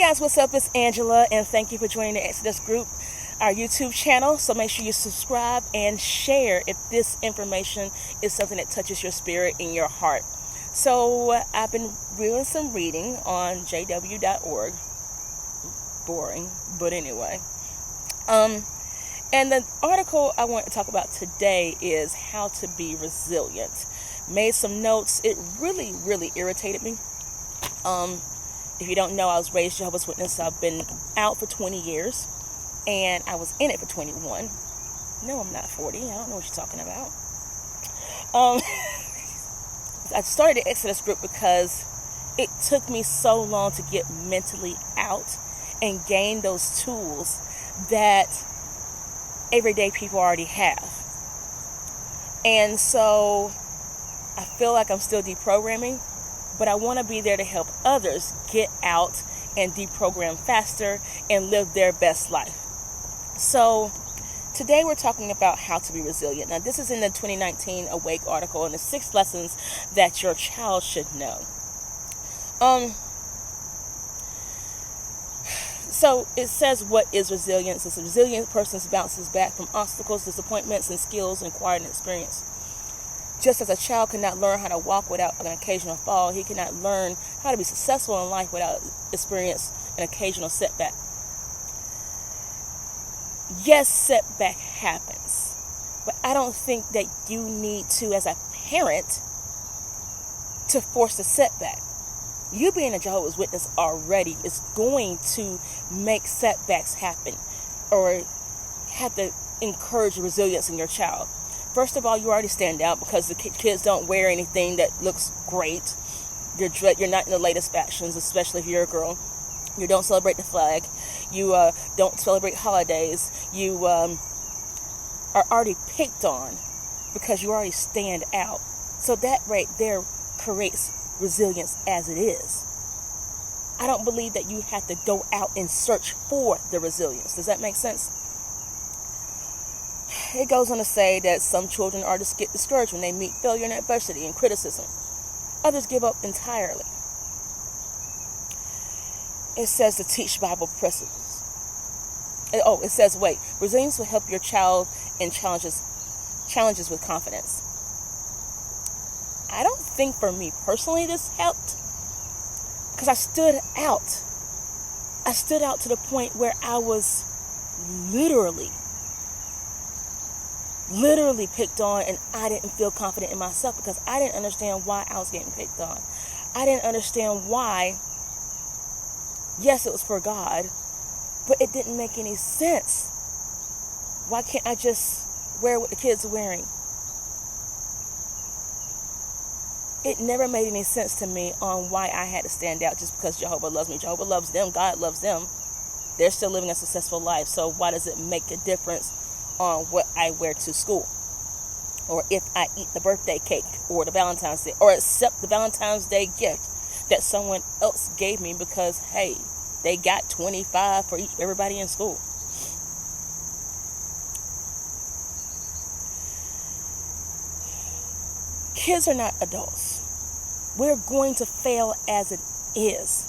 guys, what's up? It's Angela, and thank you for joining the Exodus Group, our YouTube channel. So make sure you subscribe and share if this information is something that touches your spirit and your heart. So I've been doing some reading on jw.org. Boring, but anyway. And the article I want to talk about today is how to be resilient. Made some notes. It really, really irritated me. If you don't know, I was raised Jehovah's Witness. I've been out for 20 years, and I was in it for 21. No, I'm not 40. I don't know what you're talking about. I started the Exodus group because it took me so long to get mentally out and gain those tools that everyday people already have. And so I feel like I'm still deprogramming, but I want to be there to help others get out and deprogram faster and live their best life. So today we're talking about how to be resilient. Now, this is in the 2019 Awake article, and the 6 lessons that your child should know. So it says, what is resilience? It's a resilient person bounces back from obstacles, disappointments, and skills acquired and experience. Just as a child cannot learn how to walk without an occasional fall, he cannot learn how to be successful in life without experience an occasional setback. Yes, setback happens, but I don't think that you need to, as a parent, to force the setback. You being a Jehovah's Witness already is going to make setbacks happen, or have to encourage resilience in your child. First of all, you already stand out because the kids don't wear anything that looks great. You're not in the latest fashions, especially if you're a girl. You don't celebrate the flag. You don't celebrate holidays. You are already picked on because you already stand out. So that right there creates resilience as it is. I don't believe that you have to go out and search for the resilience. Does that make sense? It goes on to say that some children are to get discouraged when they meet failure and adversity and criticism. Others give up entirely. It says to teach Bible principles. It says, resilience will help your child in challenges with confidence. I don't think for me personally this helped, because I stood out. I stood out to the point where I was literally picked on, and I didn't feel confident in myself because I didn't understand why I was getting picked on. I didn't understand why. Yes, it was for God, but it didn't make any sense. Why can't I just wear what the kids are wearing? It never made any sense to me on why I had to stand out just because Jehovah loves me. Jehovah loves them. God loves them. They're still living a successful life. So why does it make a difference on what I wear to school, or if I eat the birthday cake, or the Valentine's Day, or accept the Valentine's Day gift that someone else gave me because, hey, they got 25 for everybody in school? Kids are not adults. We're going to fail as it is.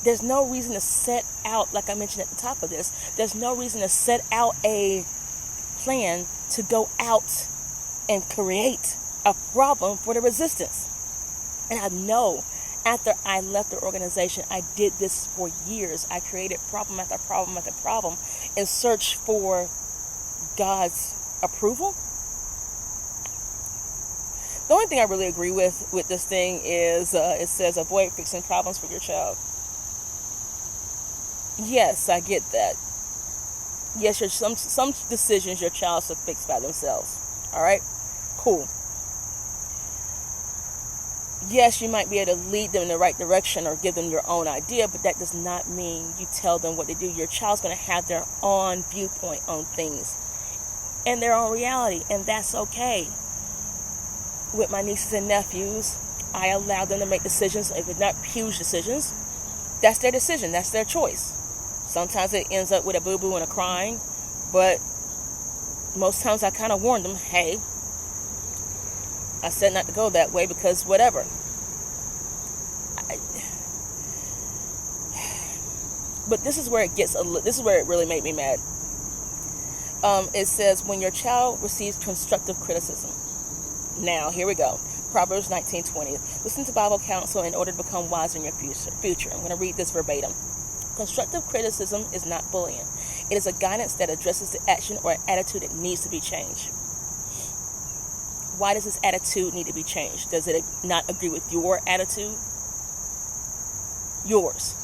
There's no reason to set out, like I mentioned at the top of this, there's no reason to set out a plan to go out and create a problem for the resistance. And I know after I left the organization, I did this for years. I created problem after problem after problem in search for God's approval. The only thing I really agree with this thing is it says avoid fixing problems for your child. Yes, I get that. Yes, some decisions your child should fix by themselves. All right? Cool. Yes, you might be able to lead them in the right direction or give them your own idea, but that does not mean you tell them what to do. Your child's going to have their own viewpoint on things and their own reality, and that's okay. With my nieces and nephews, I allow them to make decisions. If it's not huge decisions, that's their decision. That's their choice. Sometimes it ends up with a boo-boo and a crying, but most times I kind of warn them, hey, I said not to go that way because whatever. But this is where it gets this is where it really made me mad. It says, when your child receives constructive criticism. Now, here we go. Proverbs 19:20. Listen to Bible counsel in order to become wise in your future. I'm going to read this verbatim. Constructive criticism is not bullying. It is a guidance that addresses the action or attitude that needs to be changed. Why does this attitude need to be changed? Does it not agree with your attitude? Yours.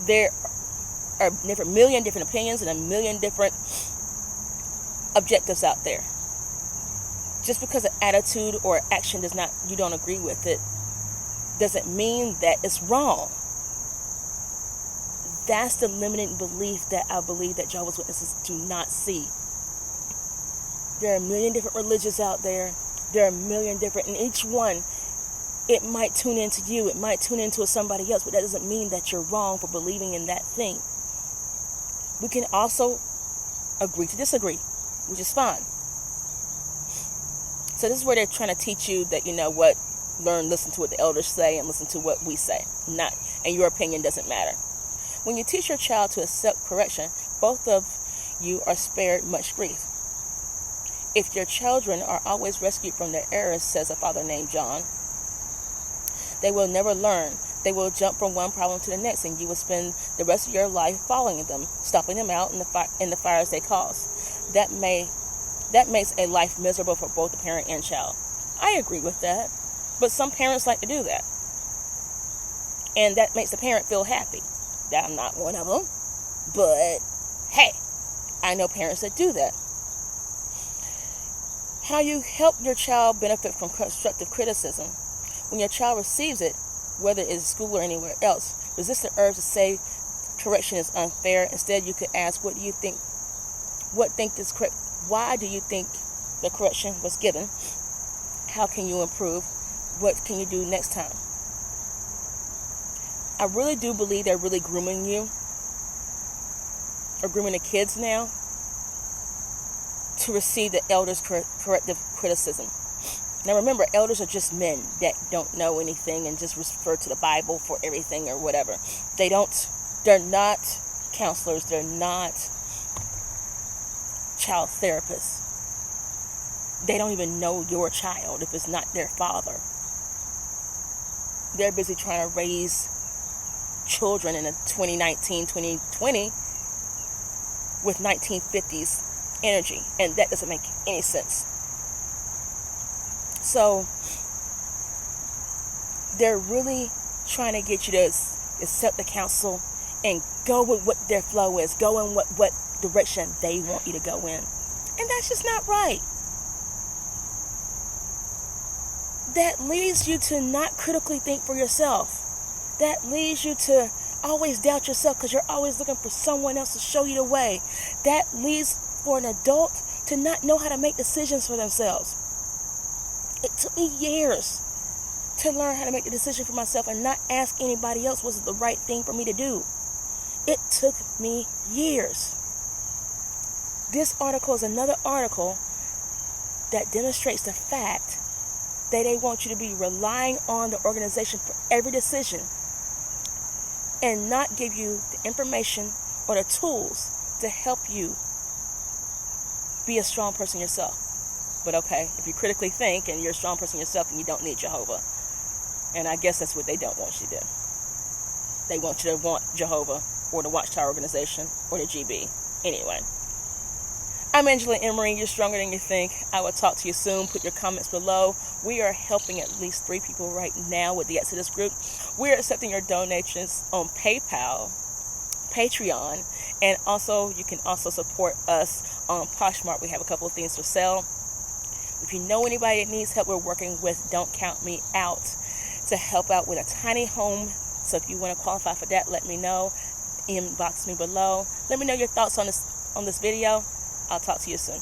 There are a million different opinions and a million different objectives out there. Just because an attitude or action you don't agree with it, doesn't mean that it's wrong. That's the limiting belief that I believe that Jehovah's Witnesses do not see. There are a million different religions out there. There are a million different, and each one, it might tune into you. It might tune into somebody else, but that doesn't mean that you're wrong for believing in that thing. We can also agree to disagree, which is fine. So this is where they're trying to teach you that, listen to what the elders say and listen to what we say. And your opinion doesn't matter. When you teach your child to accept correction, both of you are spared much grief. If your children are always rescued from their errors, says a father named John, they will never learn. They will jump from one problem to the next, and you will spend the rest of your life following them, stopping them out in the fires they cause. That makes a life miserable for both the parent and child. I agree with that, but some parents like to do that, and that makes the parent feel happy. I'm not one of them, but hey, I know parents that do that. How you help your child benefit from constructive criticism. When your child receives it, whether it's school or anywhere else, resist the urge to say correction is unfair. Instead, you could ask, why do you think the correction was given? How can you improve? What can you do next time? I really do believe they're really grooming you, or grooming the kids now, to receive the elders' corrective criticism. Now remember, elders are just men that don't know anything and just refer to the Bible for everything or whatever. They're not counselors, they're not child therapists. They don't even know your child if it's not their father. They're busy trying to raise children in 2019, 2020 with 1950s energy, and that doesn't make any sense. So they're really trying to get you to accept the counsel and go with what their flow is, go in what direction they want you to go in, and that's just not right. That leads you to not critically think for yourself. That leads you to always doubt yourself because you're always looking for someone else to show you the way. That leads for an adult to not know how to make decisions for themselves. It took me years to learn how to make the decision for myself and not ask anybody else was it the right thing for me to do. It took me years. This article is another article that demonstrates the fact that they want you to be relying on the organization for every decision and not give you the information or the tools to help you be a strong person yourself. But okay, if you critically think and you're a strong person yourself, then you don't need Jehovah. And I guess that's what they don't want you to do. They want you to want Jehovah or the Watchtower Organization or the GB. Anyway, I'm Angela Emery. You're stronger than you think. I will talk to you soon. Put your comments below. We are helping at least 3 people right now with the Exodus group. We're accepting your donations on PayPal, Patreon, and also you can also support us on Poshmark. We have a couple of things for sale. If you know anybody that needs help we're working with, don't count me out to help out with a tiny home. So if you want to qualify for that, let me know. Inbox me below. Let me know your thoughts on this video. I'll talk to you soon.